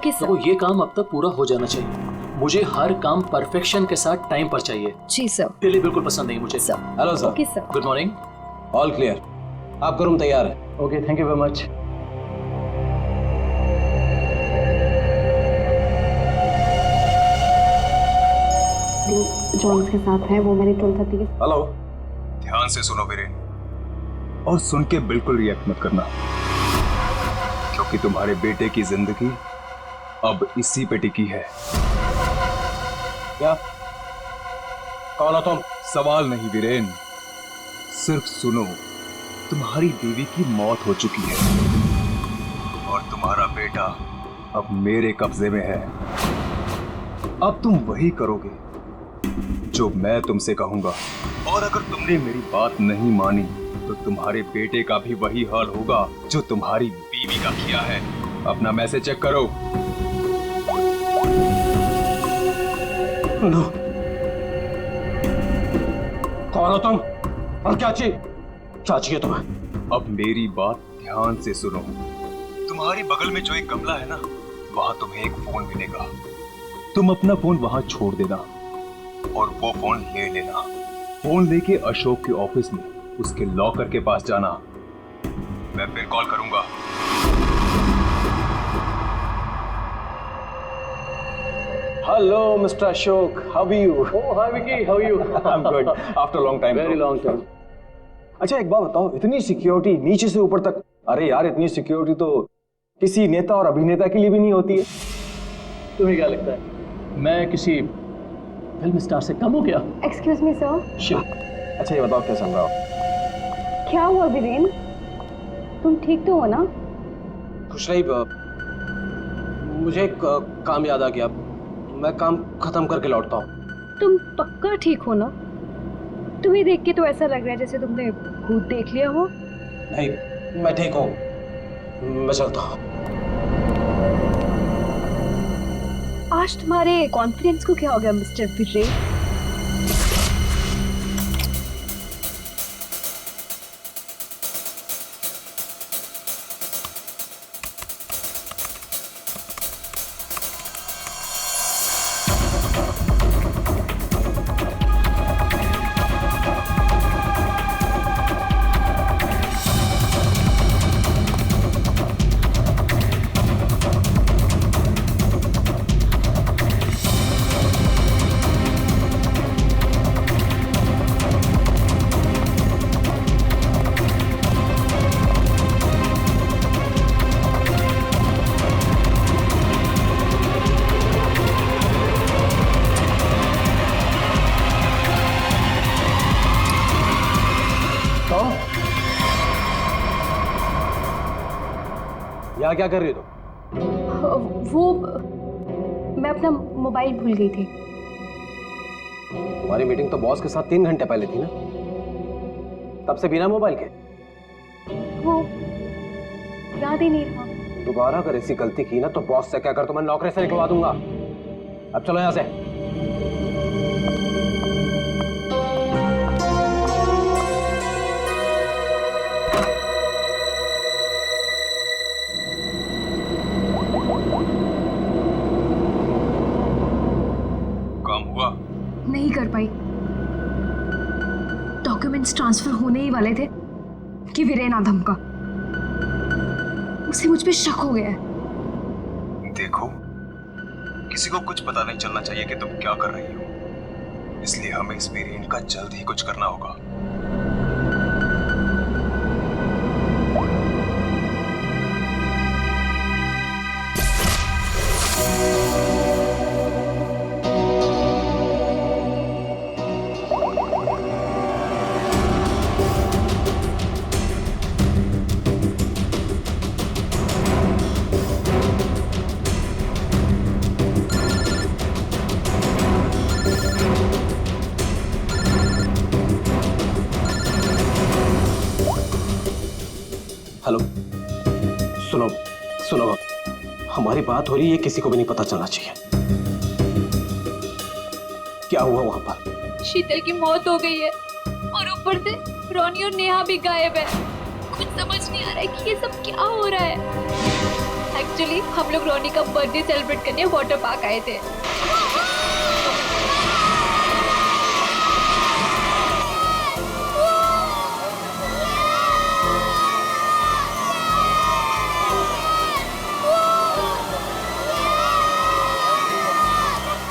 Okay sir. तो ये काम अब तक पूरा हो जाना चाहिए। मुझे हर काम परफेक्शन के साथ टाइम पर चाहिए। जी सर। दिल्ली बिल्कुल पसंद नहीं मुझे। Sir. Hello sir. Okay sir. Good morning. All clear, आपका रूम तैयार है। Okay, thank you very much. जो उसके साथ है वो मेरी 12:30 के। हेलो। ध्यान से सुनो वीरेन, और सुन के बिल्कुल रिएक्ट मत करना, क्योंकि तुम्हारे बेटे की जिंदगी अब इसी पे टिकी है। क्या? कौन हो तुम? सवाल नहीं वीरेन, सिर्फ सुनो। तुम्हारी बीवी की मौत हो चुकी है और तुम्हारा बेटा अब मेरे कब्जे में है। अब तुम वही करोगे जो मैं तुमसे कहूंगा, और अगर तुमने मेरी बात नहीं मानी तो तुम्हारे बेटे का भी वही हाल होगा जो तुम्हारी बीवी का किया है। अपना मैसेज चेक करो। नो। कौन हो तुम और क्या चाहिए तुम्हें? अब मेरी बात ध्यान से सुनो। तुम्हारी बगल में जो एक गमला है ना, वहां तुम्हें एक फोन मिलेगा। तुम अपना फोन वहां छोड़ देना और वो फोन ले लेना। फोन लेके अशोक के ऑफिस में उसके लॉकर के पास जाना। मैं फिर कॉल करूंगा। Hello mister Ashok, how are you? Oh, hi Vicky, how are you? I'm good. After a long time. Very long time. अच्छा एक बात बताओ, इतनी सिक्योरिटी नीचे से ऊपर तक, अरे यार इतनी सिक्योरिटी तो किसी नेता और अभिनेता के लिए भी नहीं होती है। तुम्हें क्या लगता है मैं किसी फिल्म स्टार से कम हो गया? Excuse me sir. Sure. अच्छा ये बताओ क्या चल रहा हो? क्या हुआ वीरेन? तुम ठीक तो हो ना? खुश रही। मुझे एक काम याद आ गया, मैं काम खत्म करके लौटता हूँ। तुम पक्का ठीक हो ना? तुम्हें देख के तो ऐसा लग रहा है जैसे तुमने भूत देख लिया हो। नहीं, मैं ठीक हूँ, मैं चलता हूँ। आज तुम्हारे कॉन्फिडेंस को क्या हो गया मिस्टर वीरेन? यहाँ क्या कर रही हो तुम? वो मैं अपना मोबाइल भूल गई थी। तुम्हारी मीटिंग तो बॉस के साथ 3 घंटे पहले थी ना, तब से बिना मोबाइल के? वो याद ही नहीं रहा। दोबारा अगर ऐसी गलती की ना तो बॉस से क्या कर, तो मैं नौकरी से निकलवा दूंगा। अब चलो यहाँ से। काम हुआ? नहीं कर पाई। डॉक्यूमेंट्स ट्रांसफर होने ही वाले थे कि वीरेन आ धमका। उसे मुझ पे शक हो गया है। देखो, किसी को कुछ पता नहीं चलना चाहिए कि तुम क्या कर रही हो, इसलिए हमें इस वीरेन का जल्द ही कुछ करना होगा। हेलो, सुनो सुनो, हमारी बात हो रही है, किसी को भी नहीं पता चलना चाहिए। क्या हुआ वहां पर? शीतल की मौत हो गई है और ऊपर से रोनी और नेहा भी गायब है। कुछ समझ नहीं आ रहा है कि ये सब क्या हो रहा है। एक्चुअली हम लोग रोनी का बर्थडे सेलिब्रेट करने वाटर पार्क आए थे।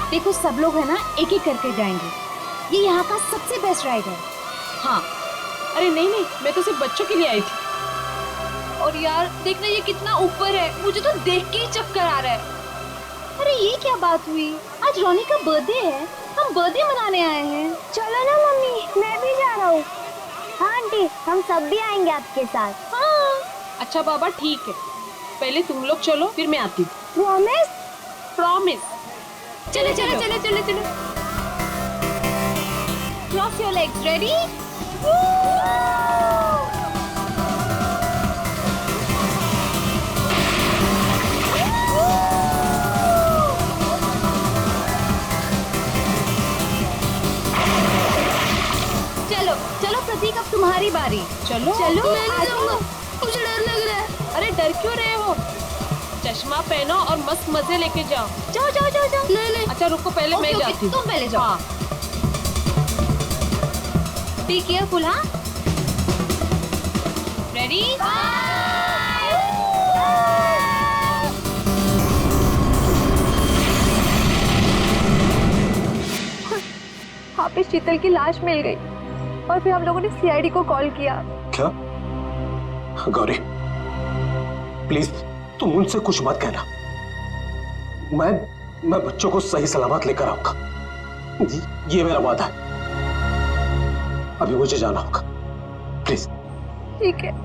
देखो सब लोग है ना एक एक करके जाएंगे, ये यहाँ का सबसे बेस्ट राइड है। हाँ, अरे नहीं नहीं, मैं तो सिर्फ बच्चों के लिए आई थी। और यार देखना ये कितना ऊपर है, मुझे तो देख के ही चक्कर आ रहा है। अरे ये क्या बात हुई, आज रोनी का बर्थडे है, हम बर्थडे मनाने आए हैं। चलो ना मम्मी, मैं भी जा रहा हूँ। हाँ आंटी, हम सब भी आएंगे आपके साथ। हाँ अच्छा बाबा ठीक है, पहले तुम लोग चलो फिर मैं आती हूँ। प्रॉमिस? प्रॉमिस। चलो चलो चलो चलो चलो। Cross your legs, ready? चलो चलो प्रतीक, अब तुम्हारी बारी। चलो चलो मैं नहीं जाऊंगा, मुझे डर लग रहा है। अरे डर क्यों रहे हो? चश्मा पहनो और मस्त मजे लेके जाओ। जाओ जाओ जाओ जाओ। नहीं नहीं, अच्छा रुको, पहले मैं जाती हूँ। तुम पहले जाओ। हाँ। Be careful. हाँ रेडी? वहाँ पे शीतल की लाश मिल गई और फिर हम लोगों ने सीआईडी को कॉल किया। क्या? गौरी प्लीज तुम उनसे कुछ मत कहना, मैं बच्चों को सही सलामत लेकर आऊंगा, ये मेरा वादा है। अभी मुझे जाना होगा, प्लीज। ठीक है।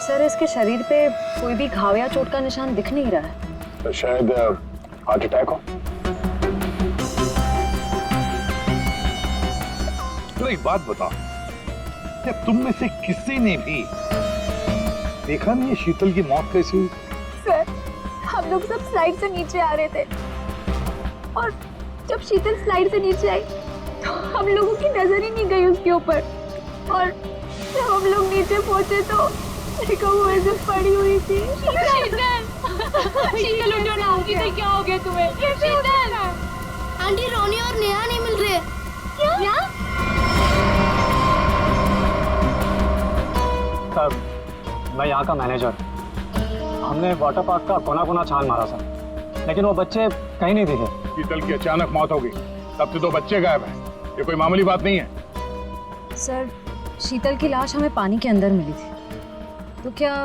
सर, इसके शरीर पे कोई भी घाव या चोट का निशान दिख नहीं रहा है। तो शायद हार्ट अटैक हो। तो एक बात बताओ, क्या तुम में से किसी ने भी देखा नहीं है शीतल की मौत कैसी हुई? सर, हम लोग सब स्लाइड से नीचे आ रहे थे और जब शीतल स्लाइड से नीचे आई तो हम लोगों की नजर ही नहीं गई उसके ऊपर, और जब हम लोग नीचे पहुंचे तो देखो वो ऐसे पड़ी हुई थी। शीतल, शीतल उठो ना, शीतल क्या हो गया तुम्हें? शीतल, आंटी रोनी और नेहा नहीं मिल रहे। क्या? सर, मैं यहाँ का मैनेजर। हमने वाटर पार्क का कोना कोना छान मारा सर, लेकिन वो बच्चे कहीं नहीं दिखे। शीतल की अचानक मौत हो गई, तब से 2 बच्चे गायब हैं। ये कोई मामूली बात नहीं है। सर, शीतल की लाश हमें पानी के अंदर मिली थी, तो क्या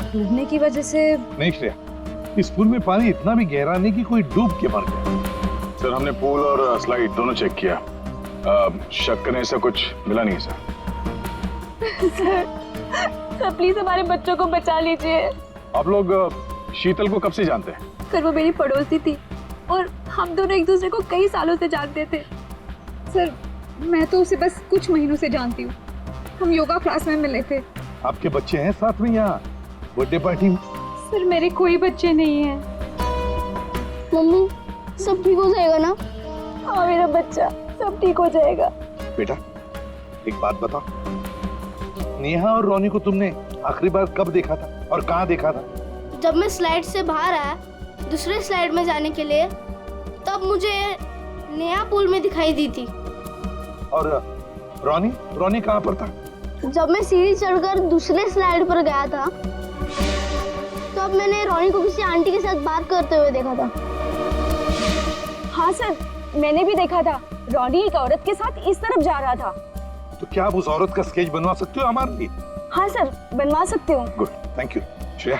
डूबने की वजह से? नहीं श्रेया, इस पूल में पानी इतना भी गहरा नहीं कि कोई डूब के मर गया। सर, हमने पूल और स्लाइड दोनों चेक किया, शक करने से कुछ मिला नहीं सर। सर प्लीज हमारे बच्चों को बचा लीजिए। आप लोग शीतल को कब से जानते हैं? सर वो मेरी पड़ोसी थी और हम दोनों एक दूसरे को कई सालों से जानते थे। सर, मैं तो उसे बस कुछ महीनों से जानती हूँ, हम योगा क्लास में मिले थे। आपके बच्चे हैं साथ में यहाँ बर्थडे पार्टी में? सर मेरे कोई बच्चे नहीं हैं। मम्मी सब ठीक हो जाएगा ना? हाँ मेरा बच्चा, सब ठीक हो जाएगा। बेटा एक बात बता, नेहा और रोनी को तुमने आखिरी बार कब देखा था और कहाँ देखा था? जब मैं स्लाइड से बाहर आया दूसरे स्लाइड में जाने के लिए, तब मुझे नेहा पूल में दिखाई दी थी। और रोनी कहाँ पर था? जब मैं सीढ़ी चढ़कर दूसरे स्लाइड पर गया था, तब मैंने रोनी को किसी आंटी के साथ बात करते हुए देखा था। हाँ सर, मैंने भी देखा था, रोनी एक औरत के साथ इस तरफ जा रहा था। तो क्या आप उस औरत का स्केच बनवा सकते हो हमारे लिए? हाँ सर, बनवा सकते हो। Good, thank you. Shreya,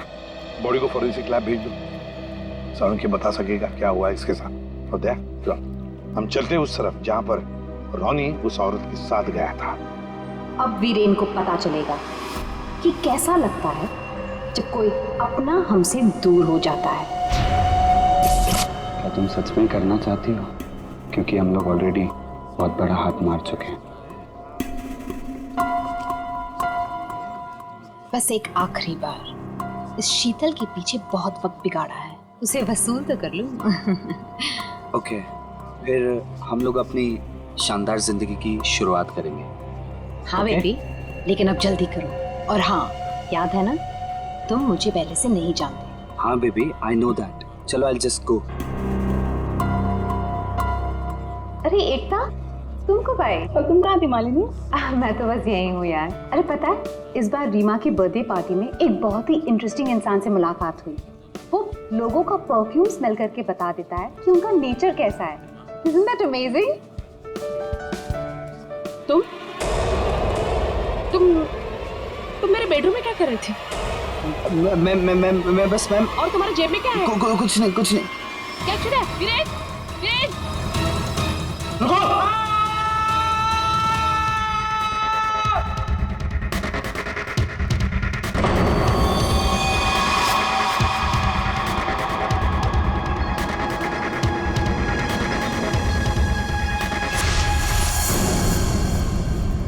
body को फोरेंसिक लैब भेज दो, सारुण के बता सकेगा क्या हुआ इसके साथ। और चलो हम चलते हैं उस तरफ जहाँ पर रोनी उस औरत के साथ गया था। अब वीरेन को पता चलेगा कि कैसा लगता है जब कोई अपना हमसे दूर हो जाता है। क्या तुम सच में करना चाहती हो? क्योंकि हम लोग ऑलरेडी बहुत बड़ा हाथ मार चुके हैं। बस एक आखिरी बार, इस शीतल के पीछे बहुत वक्त बिगाड़ा है, उसे वसूल तो कर लूं। ओके, फिर हम लोग अपनी शानदार जिंदगी की शुरुआत करेंगे। हाँ बेबी, लेकिन अब जल्दी करो। और हाँ, याद है ना, तुम मुझे पहले से नहीं जानते। हाँ बेबी, आई नो दैट। चलो, आई जस्ट गो। अरे एकता, तुम कब आए? और तुम कहाँ थी मालिनी? मैं तो बस यही हूँ यार। अरे पता है, इस बार रीमा की बर्थडे पार्टी में एक बहुत ही इंटरेस्टिंग इंसान से मुलाकात हुई। वो लोगों का परफ्यूम स्मेल करके बता देता है कि उनका नेचर कैसा है। Isn't that amazing? तुम मेरे बेडरूम में क्या कर रही थी? मैं बस मैम। और तुम्हारे जेब में क्या है? कुछ नहीं। क्या छुड़ा? वीरेन, वीरेन!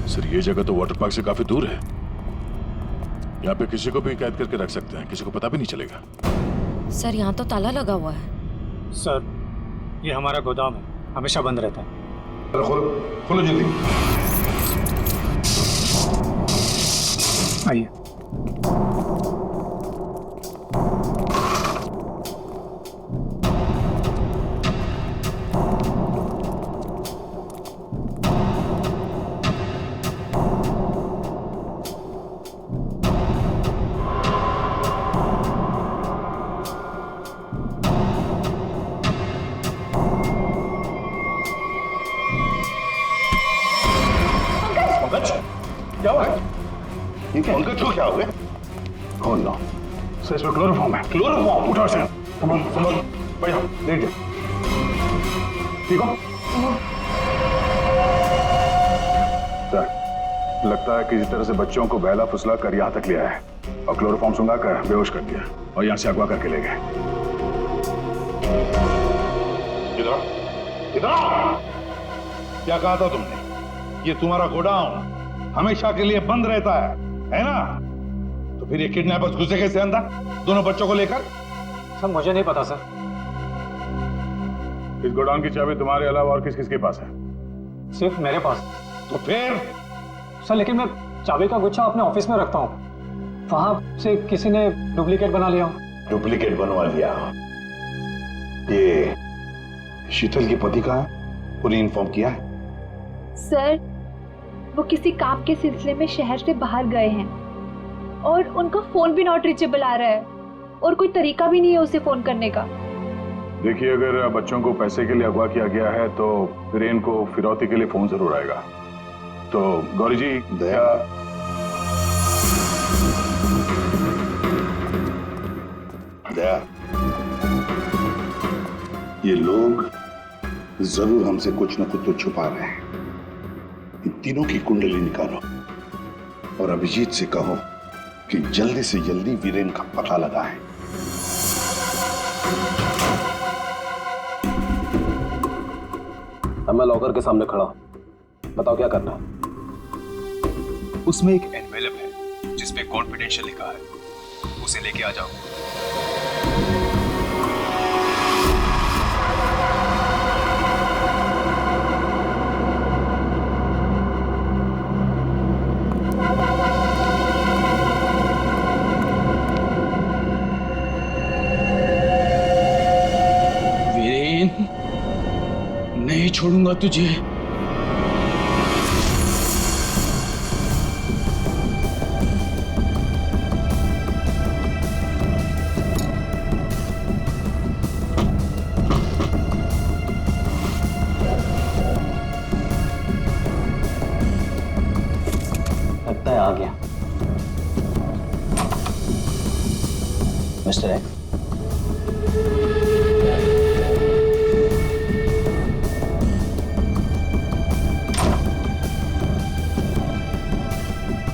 सर, ये जगह तो वाटर पार्क से काफी दूर है। यहाँ पे किसी को भी कैद करके रख सकते हैं, किसी को पता भी नहीं चलेगा। सर, यहाँ तो ताला लगा हुआ है। सर, ये हमारा गोदाम है, हमेशा बंद रहता है। खोलो जल्दी। आइए। क्या हुआ? ये क्या? पंकज को क्या हो गया? Oh no. सर, इसमें क्लोरोफॉर्म है। क्लोरोफॉर्म? उठो इसे। संभल। बैठो, लेट जाओ। ठीक हो? सर, लगता है किसी तरह से बच्चों को बहला फुसला कर यहाँ तक ले आया है और क्लोरोफॉर्म सुंघा कर बेहोश कर दिया और यहाँ से अगवा करके ले गए। इधर आओ। क्या कहा था तुमने? ये तुम्हारा गोडाउन हमेशा के लिए बंद रहता है ना? तो फिर ये किडनैपर्स घुसे कैसे अंदर दोनों बच्चों को लेकर? सर, मुझे नहीं पता सर। इस गोडाउन की चाबी तुम्हारे अलावा और किस किस के पास है? सिर्फ मेरे पास। तो फिर? सर, लेकिन मैं चाबी का गुच्छा अपने ऑफिस में रखता हूँ। वहां से किसी ने डुप्लीकेट बना लिया। डुप्लीकेट बनवा लिया? ये शीतल के पति का है? उन्हें इन्फॉर्म किया है? सर, वो किसी काम के सिलसिले में शहर से बाहर गए हैं और उनका फोन भी नॉट रीचेबल आ रहा है और कोई तरीका भी नहीं है उसे फोन करने का। देखिए, अगर बच्चों को पैसे के लिए अगवा किया गया है तो वीरेन को फिरौती के लिए फोन जरूर आएगा। तो गौरी जी, दया, ये लोग जरूर हमसे कुछ न कुछ तो छुपा रहे हैं। इन तीनों की कुंडली निकालो और अभिजीत से कहो कि जल्दी से जल्दी वीरेन का पता लगाएं। अब मैं लॉकर के सामने खड़ा हूं, बताओ क्या करना है? उसमें एक एनवेलप है जिसपे कॉन्फिडेंशियल लिखा है, उसे लेके आ जाओ। नहीं छोड़ूंगा तुझे। लगता है आ गया मिस्टर एक्स।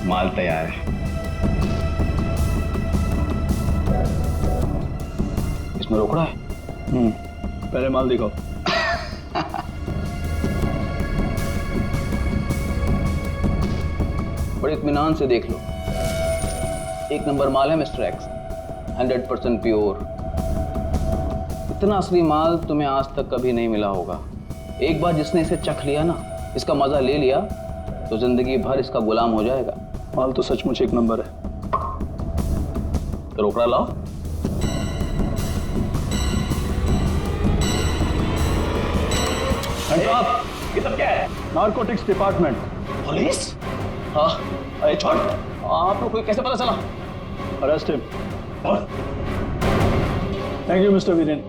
माल तैयार है। इसमें रोकड़ा है? पहले माल दिखाओ। बड़े इत्मीनान से देख लो, एक नंबर माल है मिस्टर एक्स। 100% प्योर। इतना असली माल तुम्हें आज तक कभी नहीं मिला होगा। एक बार जिसने इसे चख लिया ना, इसका मजा ले लिया, तो जिंदगी भर इसका गुलाम हो जाएगा। माल तो सचमुच एक नंबर है। तो रोकड़ा लाओ। ये सब क्या है? Narcotics department. पुलिस? हाँ, अरे छोड़, आप लोग को कैसे पता चला? Arrest him. Thank you mister Viren.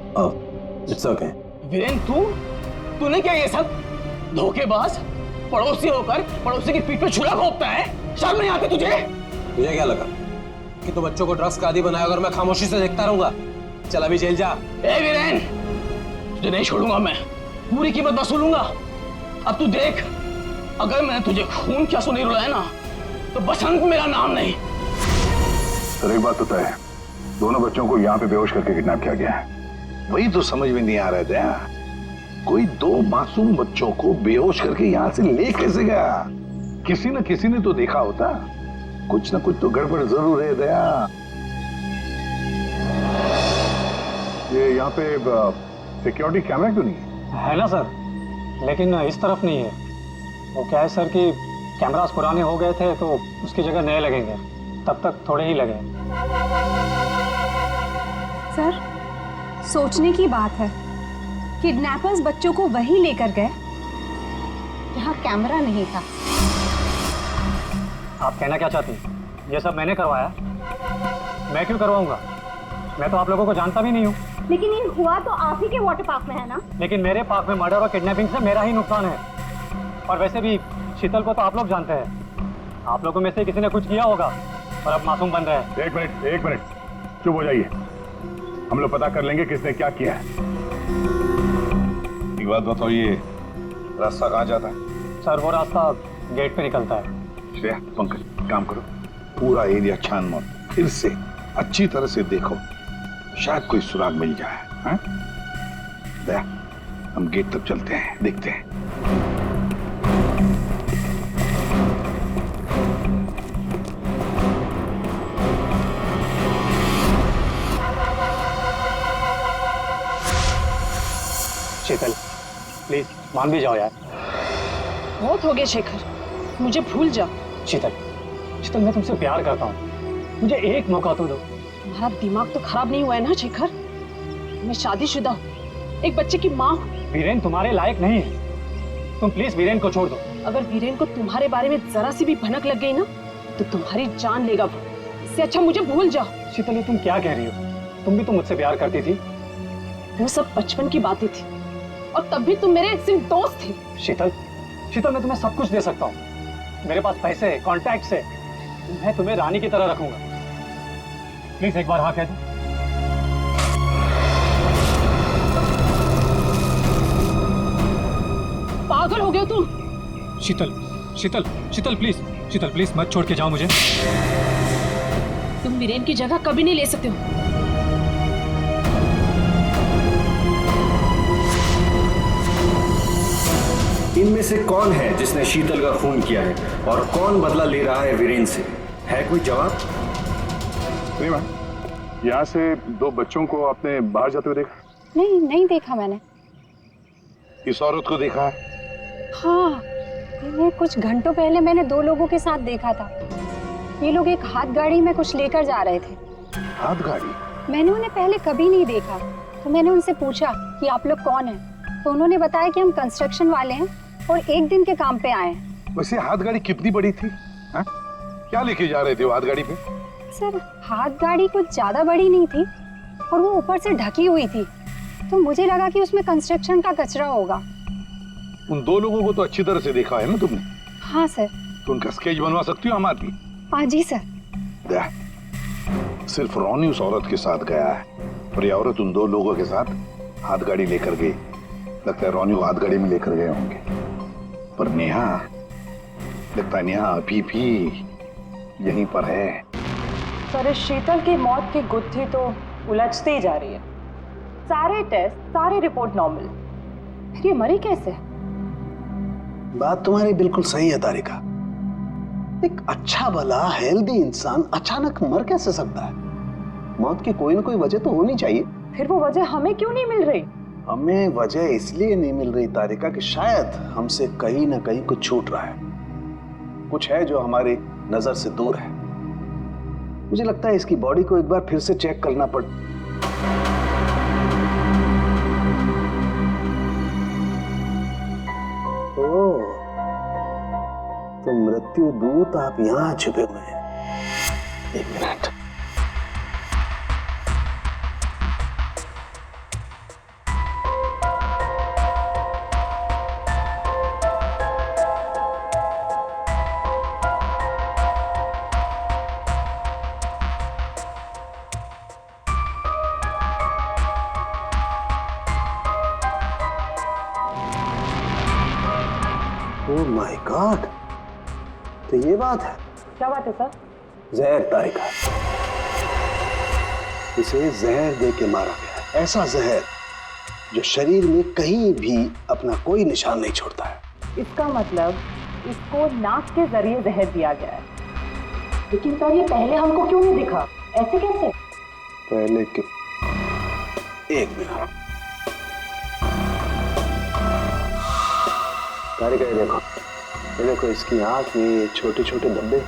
It's okay. Viren, तूने क्या ये सब? धोखेबाज, पड़ोसी होकर पड़ोसी की पीठ पे छुरा घोंपता है। शर्म नहीं आती तुझे? तुझे क्या लगा कि तू बच्चों को ड्रग्स का आदी बनाएगा और मैं खामोशी से देखता रहूंगा? चल अभी जेल जा। ए वीरेन, तुझे नहीं छोड़ूंगा मैं, पूरी कीमत वसूलूंगा। अब तू देख, अगर मैंने तुझे खून क्या सो नहीं रुलाया ना, तो बसंत मेरा नाम नहीं। सर एक बात तो तय है, दोनों बच्चों को यहाँ पे बेहोश करके किडनैप किया गया है। वही तो समझ में नहीं आ रहा दया, कोई दो मासूम बच्चों को बेहोश करके यहाँ से ले कैसे गया? किसी न किसी ने तो देखा होता। कुछ न कुछ तो गड़बड़ जरूर है दया। ये यहाँ पे सिक्योरिटी कैमरा क्यों नहीं है ना सर, लेकिन इस तरफ नहीं है। वो क्या है सर कि कैमरास पुराने हो गए थे तो उसकी जगह नए लगेंगे, तब तक थोड़े ही लगे। सर, सोचने की बात है, किडनैपर्स बच्चों को वहीं लेकर गए जहाँ कैमरा नहीं था। आप कहना क्या चाहती हैं? ये सब मैंने करवाया? मैं क्यों करवाऊंगा? मैं तो आप लोगों को जानता भी नहीं हूँ। लेकिन ये हुआ तो आप ही के वाटर पार्क में है ना? लेकिन मेरे पार्क में मर्डर और किडनैपिंग से मेरा ही नुकसान है। और वैसे भी शीतल को तो आप लोग जानते हैं। आप लोगों में से किसी ने कुछ किया होगा और अब मासूम बन रहे हैं। एक मिनट चुप हो जाइए, हम लोग पता कर लेंगे किसने क्या किया है। एक बात बताओ, ये रास्ता कहाँ जाता है? सर वो रास्ता गेट पे निकलता है। श्रेया, पंकज, काम करो, पूरा एरिया छान मारो, फिर से अच्छी तरह से देखो, शायद कोई सुराग मिल जाए। हाँ? दया, हम गेट तक चलते हैं, देखते हैं। शीतल, प्लीज मान भी जाओ यार। बहुत हो गया शेखर, मुझे भूल जा। शीतल, शीतल मैं तुमसे प्यार करता हूँ, मुझे एक मौका तो दो। तुम्हारा दिमाग तो खराब नहीं हुआ है ना शेखर? मैं शादीशुदा हूँ, एक बच्चे की माँ हूँ। वीरेन तुम्हारे लायक नहीं है, तुम प्लीज वीरेन को छोड़ दो। अगर वीरेन को तुम्हारे बारे में जरा सी भी भनक लग गई ना, तो तुम्हारी जान लेगा वो। इससे अच्छा मुझे भूल जाओ। शीतल, ये तुम क्या कह रही हो? तुम भी तो मुझसे प्यार करती थी। वो सब बचपन की बातें थी, और तब भी तुम मेरे सिर्फ दोस्त थे। शीतल, शीतल मैं तुम्हें सब कुछ दे सकता हूँ, मेरे पास पैसे, कॉन्टैक्ट है, मैं तुम्हें रानी की तरह रखूंगा। प्लीज एक बार हाँ कह दो। पागल हो गए तुम? शीतल, शीतल, शीतल प्लीज, शीतल प्लीज मत छोड़ के जाओ मुझे। तुम वीरेन की जगह कभी नहीं ले सकते हो। इनमें से कौन है जिसने शीतल का खून किया है और कौन बदला ले रहा है वीरेन से? है कोई जवाब? रीमा, यहाँ से दो बच्चों को आपने बाहर जाते हुए देखा? नहीं देखा मैंने। इस औरत को देखा है? हाँ, इन्हें कुछ घंटों पहले मैंने दो लोगों के साथ देखा था। ये लोग एक हाथ गाड़ी में कुछ लेकर जा रहे थे। हाथ गाड़ी? मैंने उन्हें पहले कभी नहीं देखा, तो मैंने उनसे पूछा कि आप लोग कौन हैं, तो उन्होंने बताया कि हम कंस्ट्रक्शन वाले हैं और एक दिन के काम पे आए हैं। वैसे हाथ गाड़ी कितनी बड़ी थी? हा? क्या लेके जा रहे थे वो हाथ गाड़ी पे? सर, हाथ गाड़ी कुछ ज्यादा बड़ी नहीं थी और वो ऊपर से ढकी हुई थी, तो मुझे लगा कि उसमें कंस्ट्रक्शन का कचरा होगा। उन दो लोगों को तो अच्छी तरह से देखा है ना तुमने? हाँ सर। तो उनका स्केच बनवा सकती हो हमारी? हाँ जी सर। सिर्फ रॉनी उस औरत के साथ गया है और ये औरत उन दो लोगों के साथ हाथ गाड़ी लेकर गई। लगता है रॉनी को हाथ गाड़ी में लेकर गए होंगे, पर नेहा, लगता है नेहा अभी भी यहीं पर है। सर, शीतल की मौत की गुत्थी तो उलझती ही जा रही है। सारे टेस्ट, सारी रिपोर्ट नॉर्मल, फिर ये मरी कैसे? बात तुम्हारी बिल्कुल सही है तारिका। एक अच्छा भला हेल्दी इंसान अचानक मर कैसे सकता है? मौत की कोई ना कोई वजह तो होनी चाहिए। फिर वो वजह हमें क्यों नहीं मिल रही? हमें वजह इसलिए नहीं मिल रही तारिका कि शायद हमसे कहीं ना कहीं कुछ छूट रहा है, कुछ है जो हमारी नजर से दूर है। मुझे लगता है इसकी बॉडी को एक बार फिर से चेक करना पड़। ओह, तो मृत्यु दूत आप यहां छुपे हुए हैं। एक मिनट। ओह माय गॉड, तो ये बात है। क्या बात है सर? जहर तारिका, इसे जहर दे के मारा गया, ऐसा जहर जो शरीर में कहीं भी अपना कोई निशान नहीं छोड़ता है। इसका मतलब इसको नाक के जरिए जहर दिया गया है। लेकिन सर ये पहले हमको क्यों नहीं दिखा? ऐसे कैसे? पहले के एक मिनट तारिका, ये देखो इसकी आंख में छोटे छोटे धब्बे।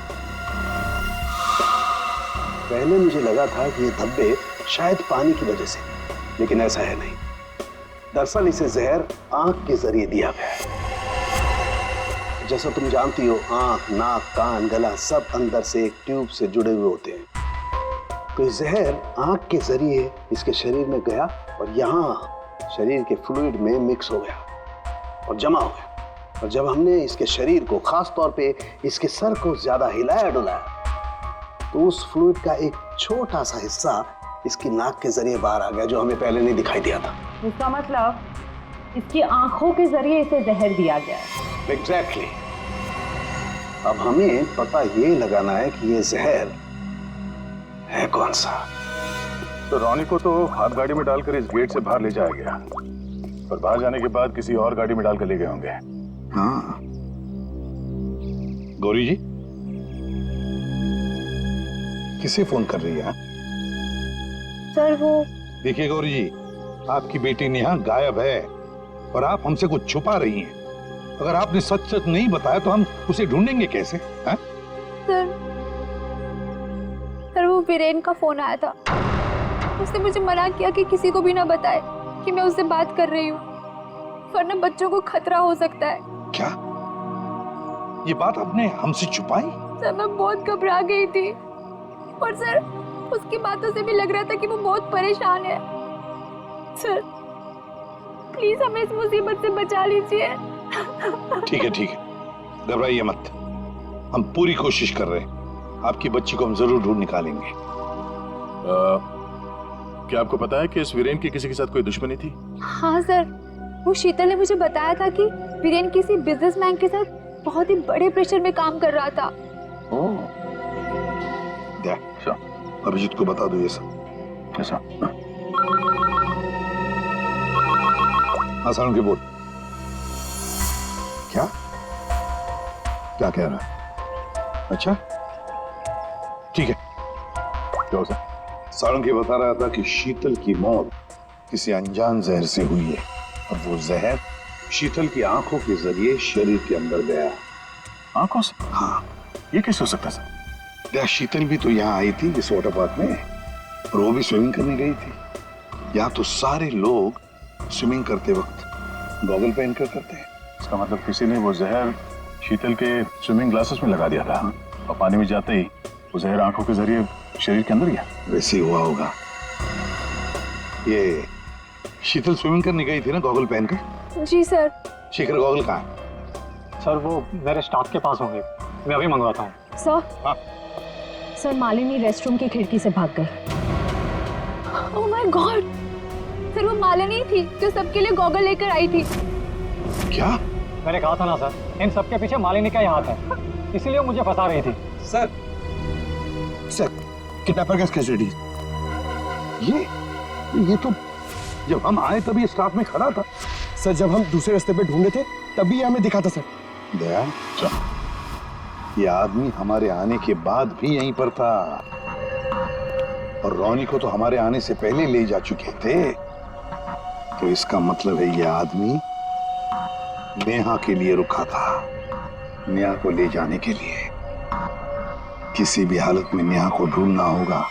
पहले मुझे लगा था कि ये धब्बे शायद पानी की वजह से, लेकिन ऐसा है नहीं। दरअसल इसे जहर आंख के जरिए दिया गया है। जैसा तुम जानती हो, आंख, नाक, कान, गला सब अंदर से एक ट्यूब से जुड़े हुए होते हैं। तो ये जहर आंख के जरिए इसके शरीर में गया और यहाँ शरीर के फ्लूइड में मिक्स हो गया और जमा हो गया। और जब हमने इसके शरीर को, खास तौर पे इसके सर को ज्यादा हिलाया डुलाया, तो उस फ्लूइड का एक छोटा सा हिस्सा इसकी नाक के जरिए बाहर आ गया, जो हमें पहले नहीं दिखाई दिया था। इसका मतलब इसकी आंखों के जरिए इसे जहर दिया गया है। एग्जैक्टली। अब हमें पता ये लगाना है कि ये जहर है कौन सा। तो रॉनी को तो हाथ गाड़ी में डालकर इस गेट से बाहर ले जाया गया, और बाहर जाने के बाद किसी और गाड़ी में डालकर ले गए होंगे। हाँ। गौरी जी, किसे फोन कर रही है? सर वो देखिए गौरी जी, आपकी बेटी नेहा गायब है और आप हमसे कुछ छुपा रही हैं। अगर आपने सच सच नहीं बताया तो हम उसे ढूंढेंगे कैसे? हैं? सर वो वीरेन का फोन आया था। उसने मुझे मना किया कि किसी को भी ना बताए कि मैं उससे बात कर रही हूँ, वरना बच्चों को खतरा हो सकता है। क्या ये बात आपने हमसे छुपाई? सर मैं बहुत घबरा गई थी, और सर उसकी बातों से भी लग रहा था कि वो बहुत परेशान है। सर प्लीज हमें इस मुसीबत से बचा लीजिए। ठीक है ठीक है, घबराइए मत, हम पूरी कोशिश कर रहे हैं। आपकी बच्ची को हम जरूर ढूंढ निकालेंगे। क्या आपको पता है कि इस वीरेन की किसी के साथ कोई दुश्मनी थी? हाँ सर, वो शीतल ने मुझे बताया था कि वीरेन किसी बिजनेसमैन के साथ बहुत ही बड़े प्रेशर में काम कर रहा था। अभिजीत को बता दो ये सब। ऐसा? हाँ सारुण के बोल। क्या क्या कह रहा है? अच्छा ठीक है। क्या हो सर? सारुण बता रहा था कि शीतल की मौत किसी अनजान जहर से हुई है, और वो जहर शीतल की आंखों के जरिए शरीर के अंदर गया। आंखों से? हाँ। ये कैसे हो सकता है सर? शीतल भी तो यहाँ आई थी इस वाटर पार्क में, और वो भी स्विमिंग करने गई थी। यहाँ तो सारे लोग स्विमिंग करते वक्त गॉगल पहन कर करते हैं। इसका मतलब किसी ने वो जहर शीतल के स्विमिंग ग्लासेस में लगा दिया था, और पानी में जाते ही वो जहर आंखों के जरिए शरीर के अंदर गया। वैसे ही हुआ होगा। ये शीतल स्विमिंग करने गई थी ना गॉगल पहनकर? जी सर। शेखर गॉगल कहाँ है? सर वो मेरे स्टाफ के पास होंगे, मैं अभी मंगवाता हूँ। सर हाँ? सर मालिनी रेस्टरूम की खिड़की से भाग गई। ओह माय गॉड, सर वो मालिनी थी जो सबके लिए गॉगल लेकर आई थी। क्या? मैंने कहा था ना सर, इन सबके पीछे मालिनी का ही हाथ है, इसीलिए मुझे फंसा रही थी। सर किडनैपर का कस्टडी। ये तो जब हम आए तभी स्टाफ में खड़ा था। सर जब हम दूसरे रास्ते पे ढूंढे थे तभी ये हमें दिखा था सर। दया, ये आदमी हमारे आने के बाद भी यहीं पर था। और रोनी को तो हमारे आने से पहले ले जा चुके थे। तो इसका मतलब है ये आदमी नेहा के लिए रुका था, नेहा को ले जाने के लिए। किसी भी हालत में नेहा को ढूंढना होगा।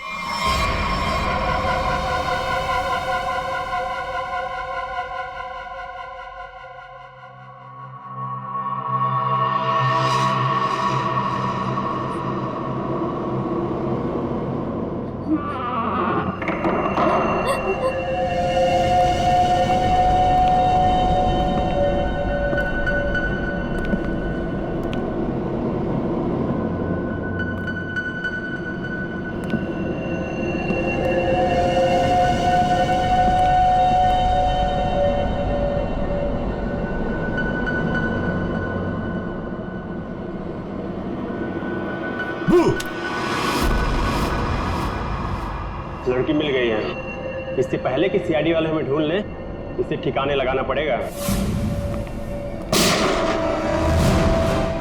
लड़की मिल गई है। इससे पहले कि सीआईडी वाले हमें ढूंढ लें, इसे ठिकाने लगाना पड़ेगा।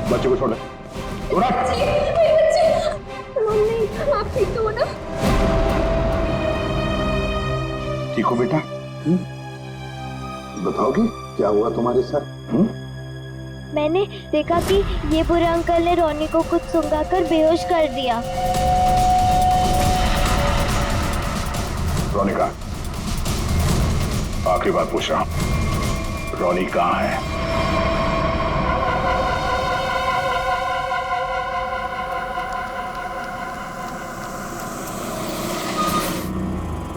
बच्चे को छोड़ दे। मम्मी, आप ठीक तो हो ना? ठीक हो बेटा? बताओगी क्या हुआ तुम्हारे साथ? मैंने देखा कि ये बुरे अंकल ने रोनी को कुछ सुंघाकर बेहोश कर दिया। रोनी कहाँ? आखिरी बात पूछ रहा हूं, रोनी कहाँ है?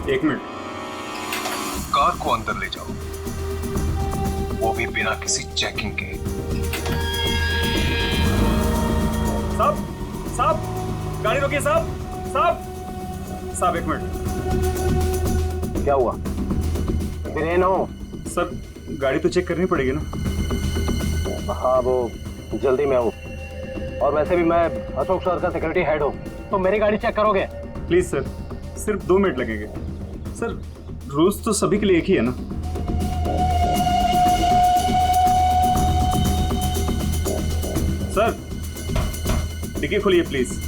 एक मिनट, कार को अंदर ले जाओ, वो भी बिना किसी चेकिंग के। साहब, साहब, गाड़ी रोकिए साहब, साहब, साहब एक मिनट। क्या हुआ? वीरेन हो? सर गाड़ी तो चेक करनी पड़ेगी ना। हाँ वो जल्दी में हूँ, और वैसे भी मैं अशोक सर का सिक्योरिटी हेड हूँ, तो मेरी गाड़ी चेक करोगे? प्लीज सर, सिर्फ 2 मिनट लगेंगे। सर रूल्स तो सभी के लिए एक ही है ना। सर डिक्की खोलिए प्लीज।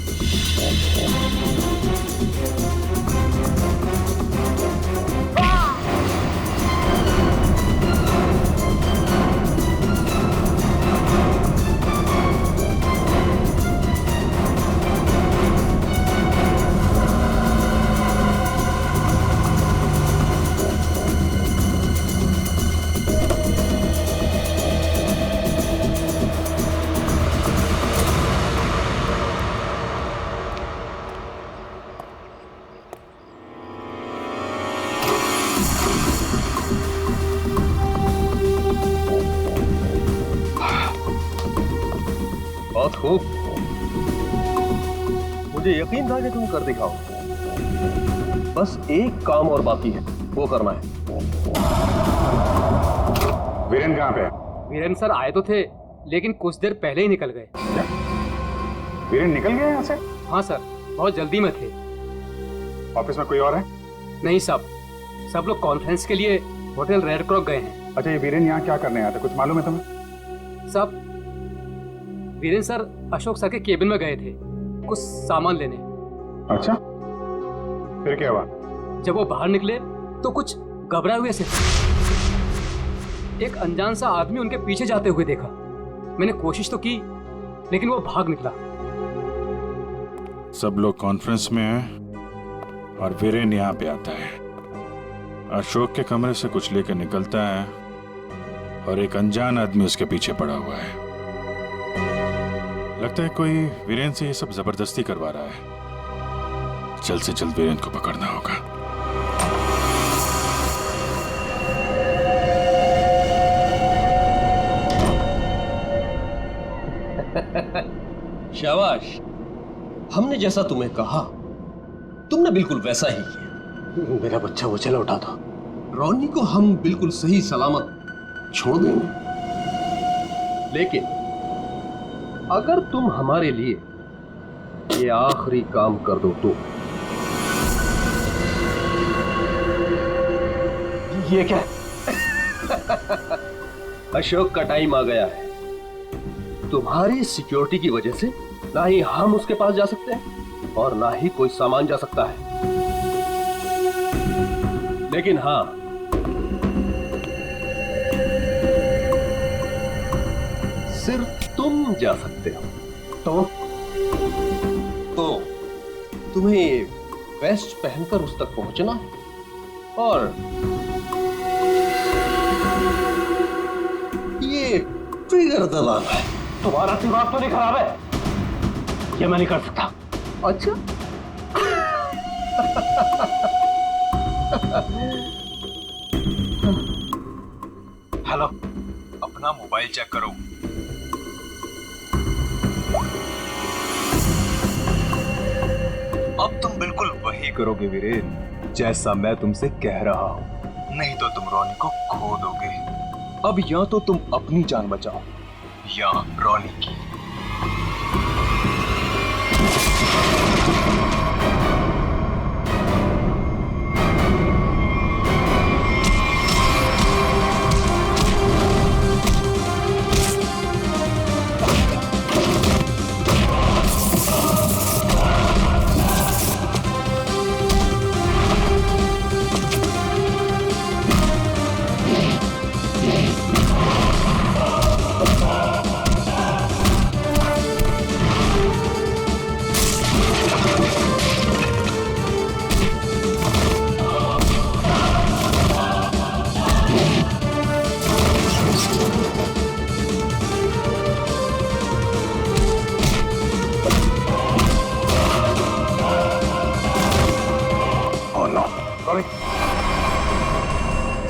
बहुत खूब, मुझे यकीन था कि तुम कर दिखाओ। बस एक काम और बाकी है, वो करना है। वीरेन कहाँ पे है? वीरेन सर आए तो थे, लेकिन कुछ देर पहले ही निकल गए। वीरेन निकल गया यहाँ से? हाँ सर, बहुत जल्दी में थे। ऑफिस में कोई और है? नहीं साहब, सब लोग कॉन्फ्रेंस के लिए होटल रेड क्रॉक गए हैं। अच्छा, ये वीरेन यहाँ क्या करने आया था, कुछ मालूम है तुम्हें? साहब वीरेन सर अशोक सर के केबिन में गए थे कुछ सामान लेने। अच्छा, फिर क्या हुआ? जब वो बाहर निकले तो कुछ घबराए हुए से एक अनजान सा आदमी उनके पीछे जाते हुए देखा। मैंने कोशिश तो की, लेकिन वो भाग निकला। सब लोग कॉन्फ्रेंस में हैं और वीरेन यहाँ पे आता है। अशोक के कमरे से कुछ लेकर निकलता है और एक अनजान आदमी उसके पीछे पड़ा हुआ है। लगता है कोई वीरेन से ये सब जबरदस्ती करवा रहा है। जल्द से जल्द वीरेन को पकड़ना होगा। शाबाश, हमने जैसा तुम्हें कहा तुमने बिल्कुल वैसा ही किया। मेरा बच्चा वो चला उठा था। रोनी को हम बिल्कुल सही सलामत छोड़ देंगे, लेकिन अगर तुम हमारे लिए ये आखिरी काम कर दो तो। ये क्या? अशोक का टाइम आ गया है। तुम्हारी सिक्योरिटी की वजह से ना ही हम उसके पास जा सकते हैं और ना ही कोई सामान जा सकता है। लेकिन हाँ, सिर्फ तुम जा सकते हो। तो तुम्हें वेस्ट पहनकर उस तक पहुंचना है और ये ट्रिगर दबाना है। तुम्हारा दिमाग तो नहीं खराब है? ये मैं नहीं कर सकता। अच्छा हेलो, अपना मोबाइल चेक करो। अब तुम बिल्कुल वही करोगे वीरेन जैसा मैं तुमसे कह रहा हूं, नहीं तो तुम रोनी को खो दोगे। अब या तो तुम अपनी जान बचाओ या रोनी की।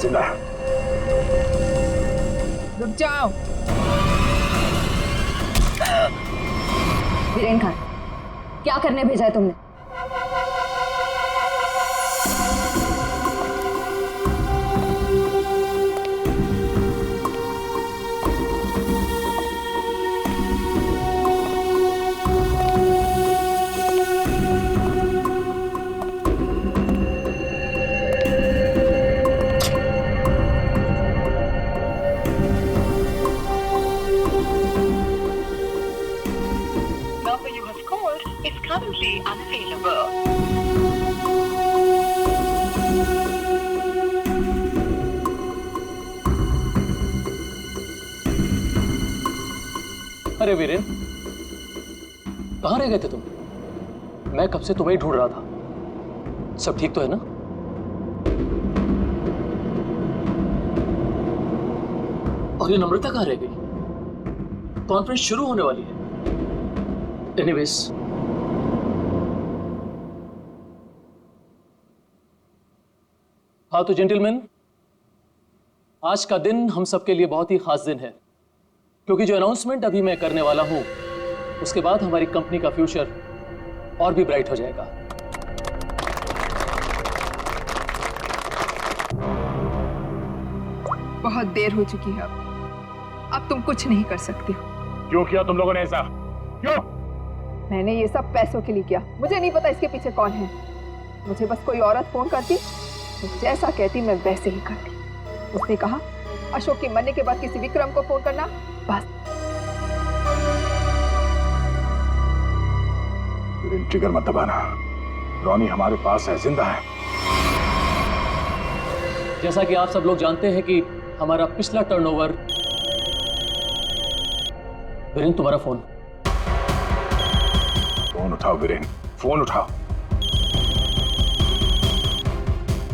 जिंदा है। रुक जाओ। वीरेन खान, क्या करने भेजा है तुमने? currently unavailable. अरे वीरेन, कहाँ रह गए थे तुम? मैं कब से तुम्हें ही ढूंढ रहा था। सब ठीक तो है ना? और ये नम्रता कहाँ रह गई? कॉन्फ्रेंस शुरू होने वाली है। एनीवेज, हाँ तो जेंटलमैन, आज का दिन हम सबके लिए बहुत ही खास दिन है, क्योंकि जो अनाउंसमेंट अभी मैं करने वाला हूं उसके बाद हमारी कंपनी का फ्यूचर और भी ब्राइट हो जाएगा। बहुत देर हो चुकी है, अब तुम कुछ नहीं कर सकते हो। क्यों किया तुम लोगों ने ऐसा? क्यों? मैंने ये सब पैसों के लिए किया। मुझे नहीं पता इसके पीछे कौन है। मुझे बस कोई औरत फोन करती तो जैसा कहती मैं वैसे ही करती। उसने कहा अशोक के मरने के बाद किसी विक्रम को फोन करना, बस। ट्रिगर मत दबाना, रोनी हमारे पास है, जिंदा है। जैसा कि आप सब लोग जानते हैं कि हमारा पिछला टर्नओवर। वीरेन, तुम्हारा फोन। फोन उठाओ वीरेन, फोन उठाओ।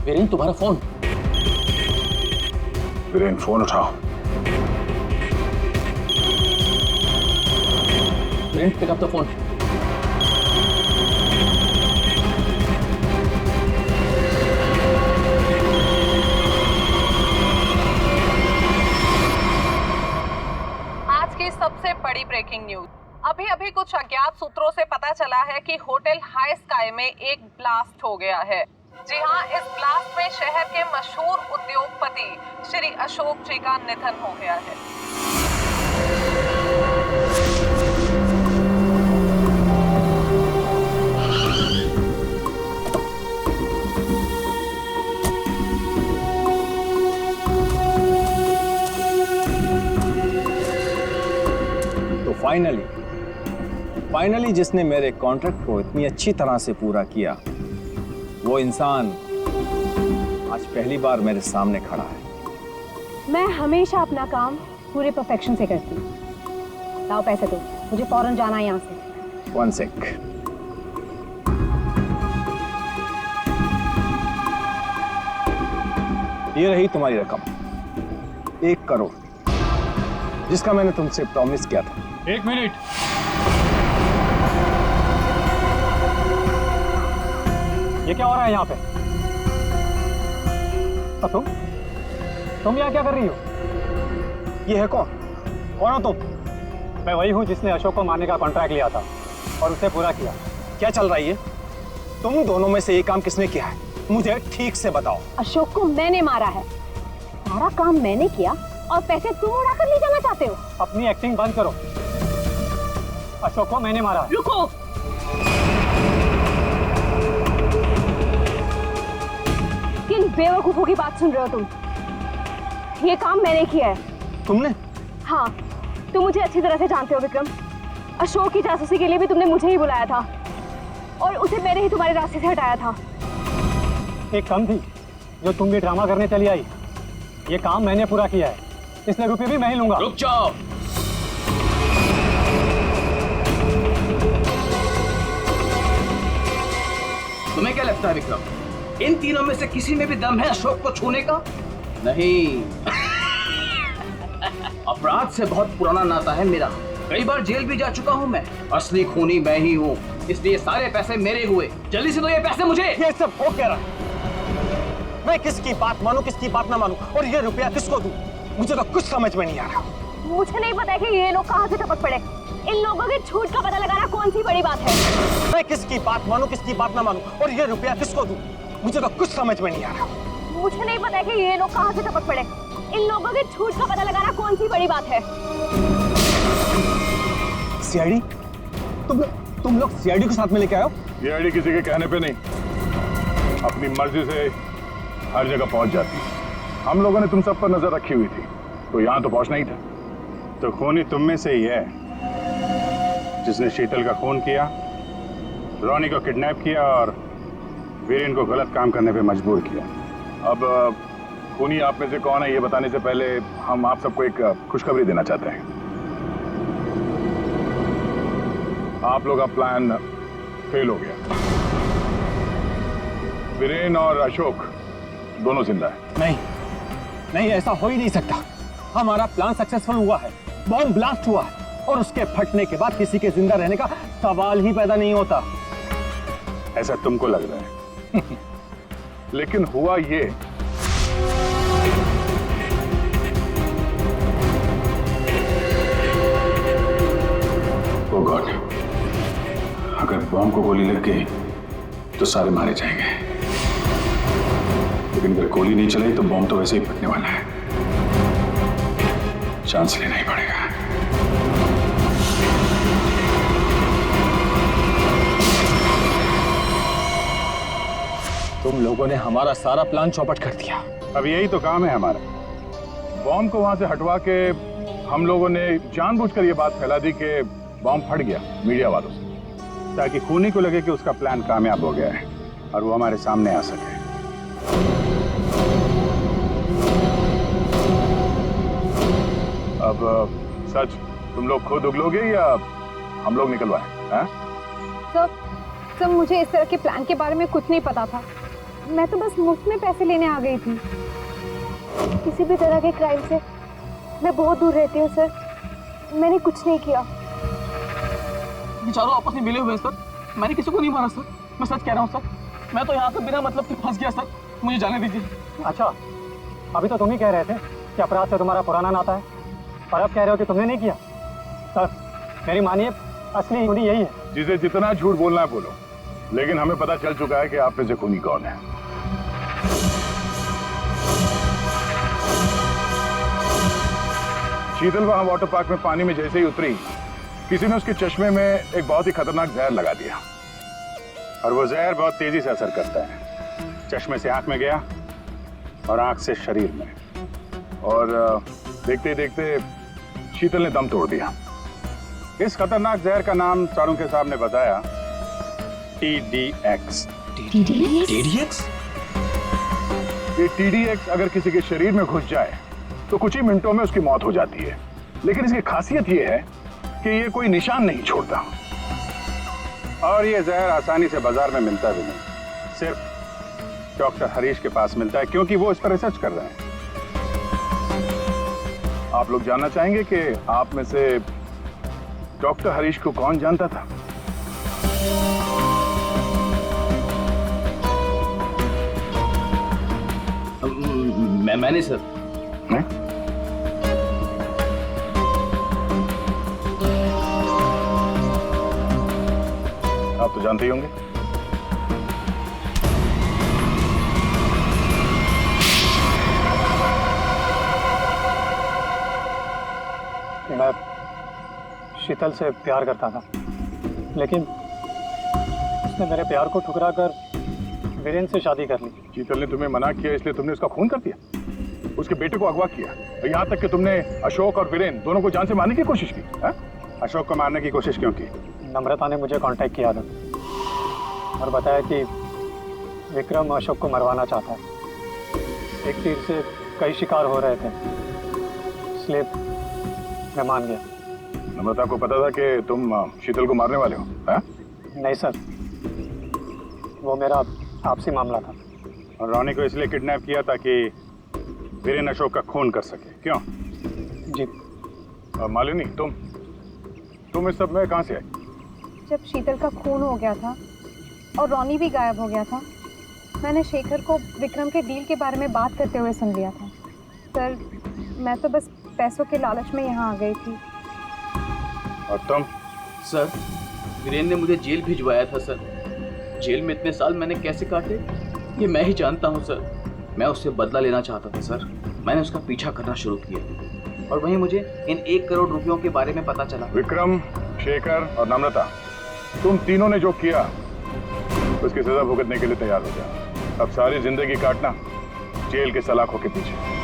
वीरेन, तुम्हारा फोन। वीरेन, फोन उठाओ। Viren, pick up the phone. आज की सबसे बड़ी ब्रेकिंग न्यूज। अभी अभी कुछ अज्ञात सूत्रों से पता चला है कि होटल हाई स्काई में एक ब्लास्ट हो गया है। जी हां, इस ब्लास्ट में शहर के मशहूर उद्योगपति श्री अशोक जी का निधन हो गया है। तो फाइनली जिसने मेरे कॉन्ट्रैक्ट को इतनी अच्छी तरह से पूरा किया वो इंसान आज पहली बार मेरे सामने खड़ा है। मैं हमेशा अपना काम पूरे परफेक्शन से करती हूँ। लाओ पैसे दो, मुझे फौरन जाना है यहाँ से। 1 sec। ये रही तुम्हारी रकम, 1 करोड़, जिसका मैंने तुमसे प्रॉमिस किया था। 1 मिनट। ये क्या हो रहा है यहाँ पे? तुम यहाँ क्या कर रही हो? ये है कौन? कौन हो तुम? मैं वही हूँ जिसने अशोक को मारने का कॉन्ट्रैक्ट लिया था और उसे पूरा किया। क्या चल रहा है ये? तुम दोनों में से ये काम किसने किया है? मुझे ठीक से बताओ। अशोक को मैंने मारा है, सारा काम मैंने किया और पैसे तुम उड़ा कर ले जाना चाहते हो? अपनी एक्टिंग बंद करो। अशोक को मैंने मारा है। रुको, किन बेवकूफों की बात सुन रहे हो तुम? ये काम मैंने किया है। तुमने? हाँ, तुम मुझे अच्छी तरह से जानते हो विक्रम। अशोक की जासूसी के लिए भी तुमने मुझे ही बुलाया था और उसे मैंने ही तुम्हारे रास्ते से हटाया था। एक कम थी जो तुम भी ड्रामा करने चली आई। ये काम मैंने पूरा किया है, इसलिए रुपये भी मैं ही लूंगा। रुक जाओ। तुम्हें क्या लगता है विक्रम, इन तीनों में से किसी में भी दम है अशोक को छूने का? नहीं। अपराध से बहुत पुराना नाता है मेरा, कई बार जेल भी जा चुका हूँ मैं। असली खूनी मैं ही हूँ, इसलिए सारे पैसे मेरे हुए। जल्दी से दो ये पैसे मुझे। ये सब हो क्या रहा है? मैं किसकी बात मानूं, किसकी बात ना मानूं, और ये रुपया किसको दूं? मुझे तो कुछ समझ में नहीं आ रहा। मुझे नहीं पता है कि ये लोग कहाँ से टपक पड़े। इन लोगों के झूठ का पता लगाना कौन सी बड़ी बात है? मैं किसकी बात मानूं, किसकी बात ना मानूं, और ये रुपया किसको दूं? मुझे तो कुछ समझ में नहीं आ रहा। मुझे नहीं पता है कि ये लोग कहाँ से टपक पड़े। इन लोगों के झूठ का पता लगाना कौन सी बड़ी बात है? सीआईडी? तुम लोग सीआईडी को साथ में लेके आए हो? सीआईडी किसी के कहने पे नहीं, अपनी मर्जी से हर जगह पहुंच जाती है। हम लोगों ने तुम सब पर नजर रखी हुई थी, तो यहाँ तो पहुंचना ही था। तो खूनी तुम में से ही है जिसने शीतल का खून किया, रोनी को किडनैप किया और वीरेन को गलत काम करने पे मजबूर किया। अब खूनी आप में से कौन है ये बताने से पहले हम आप सबको एक खुशखबरी देना चाहते हैं। आप लोग का प्लान फेल हो गया। वीरेन और अशोक दोनों जिंदा है। नहीं, ऐसा हो ही नहीं सकता। हमारा प्लान सक्सेसफुल हुआ है, बॉम्ब ब्लास्ट हुआ है और उसके फटने के बाद किसी के जिंदा रहने का सवाल ही पैदा नहीं होता। ऐसा तुमको लग रहा है लेकिन हुआ ये, ओ गॉड, अगर बॉम्ब को गोली लग गई तो सारे मारे जाएंगे, लेकिन अगर गोली नहीं चलाई तो बॉम्ब तो वैसे ही फटने वाला है। चांस लेना ही पड़ेगा। तुम लोगों ने हमारा सारा प्लान चौपट कर दिया। अब यही तो काम है हमारा। बॉम्ब को वहां से हटवा के हम लोगों ने जानबूझकर ये बात फैला दी कि बॉम्ब फट गया मीडिया वालों से, ताकि खूनी को लगे कि उसका प्लान कामयाब हो गया है और वो हमारे सामने आ सके। अब सच तुम लोग खुद उगलोगे या हम लोग निकलवाएं? हैं? सर, मुझे इस तरह के प्लान के बारे में कुछ नहीं पता था। मैं तो बस मुफ्त में पैसे लेने आ गई थी। किसी भी तरह के क्राइम से मैं बहुत दूर रहती हूँ सर। मैंने कुछ नहीं किया। चारों आपस में मिले हुए सर, मैंने किसी को नहीं मारा सर। मैं सच कह रहा हूँ सर, मैं तो यहाँ पे बिना मतलब के फंस गया सर, मुझे जाने दीजिए। अच्छा, अभी तो तुम ही कह रहे थे कि अपराध से तुम्हारा पुराना नाता है, और अब कह रहे हो कि तुमने नहीं किया। सर मेरी मानिए, असली खूनी यही है। जिसे जितना झूठ बोलना है बोलो, लेकिन हमें पता चल चुका है कि आप में से खूनी कौन है। शीतल वहां वाटर पार्क में पानी में जैसे ही उतरी, किसी ने उसके चश्मे में एक बहुत ही खतरनाक जहर लगा दिया, और वो जहर बहुत तेजी से असर करता है। चश्मे से आंख में गया और आंख से शरीर में, और देखते ही देखते शीतल ने दम तोड़ दिया। इस खतरनाक जहर का नाम चारों के सामने बताया TDX। TDX? ये TDX अगर किसी के शरीर में घुस जाए तो कुछ ही मिनटों में उसकी मौत हो जाती है, लेकिन इसकी खासियत ये है कि ये कोई निशान नहीं छोड़ता और ये जहर आसानी से बाजार में मिलता भी नहीं, सिर्फ डॉक्टर हरीश के पास मिलता है क्योंकि वो इस पर रिसर्च कर रहे हैं। आप लोग जानना चाहेंगे कि आप में से डॉक्टर हरीश को कौन जानता था? मैंने सर। आप तो जानते ही होंगे। मैं शीतल से प्यार करता था, लेकिन उसने मेरे प्यार को ठुकरा कर वीरेन से शादी कर ली। शीतल ने तुम्हें मना किया इसलिए तुमने उसका खून कर दिया, उसके बेटे को अगवा किया, यहाँ तक कि तुमने अशोक और वीरेन दोनों को जान से मारने की कोशिश की। हा? अशोक को मारने की कोशिश क्यों की? नम्रता ने मुझे कांटेक्ट किया था और बताया कि विक्रम अशोक को मरवाना चाहता है। एक तीर से कई शिकार हो रहे थे, इसलिए मैं मान गया। नम्रता को पता था कि तुम शीतल को मारने वाले हो? हा? नहीं सर, वो मेरा आपसी मामला था। और रोनी को इसलिए किडनैप किया ताकि वीरेन अशोक का खून कर सके, क्यों? जी। और मालिनी, तुम इस सब में कहाँ से आई? जब शीतल का खून हो गया था और रोनी भी गायब हो गया था, मैंने शेखर को विक्रम के डील के बारे में बात करते हुए सुन लिया था। सर, मैं तो बस पैसों के लालच में यहाँ आ गई थी। और तुम? सर, वीरेन ने मुझे जेल भिजवाया था सर। जेल में इतने साल मैंने कैसे काटे ये मैं ही जानता हूँ सर। मैं उससे बदला लेना चाहता था सर। मैंने उसका पीछा करना शुरू किया और वहीं मुझे इन 1 करोड़ रुपयों के बारे में पता चला। विक्रम, शेखर और नम्रता, तुम तीनों ने जो किया उसकी सजा भुगतने के लिए तैयार हो जाओ। अब सारी जिंदगी काटना जेल के सलाखों के पीछे।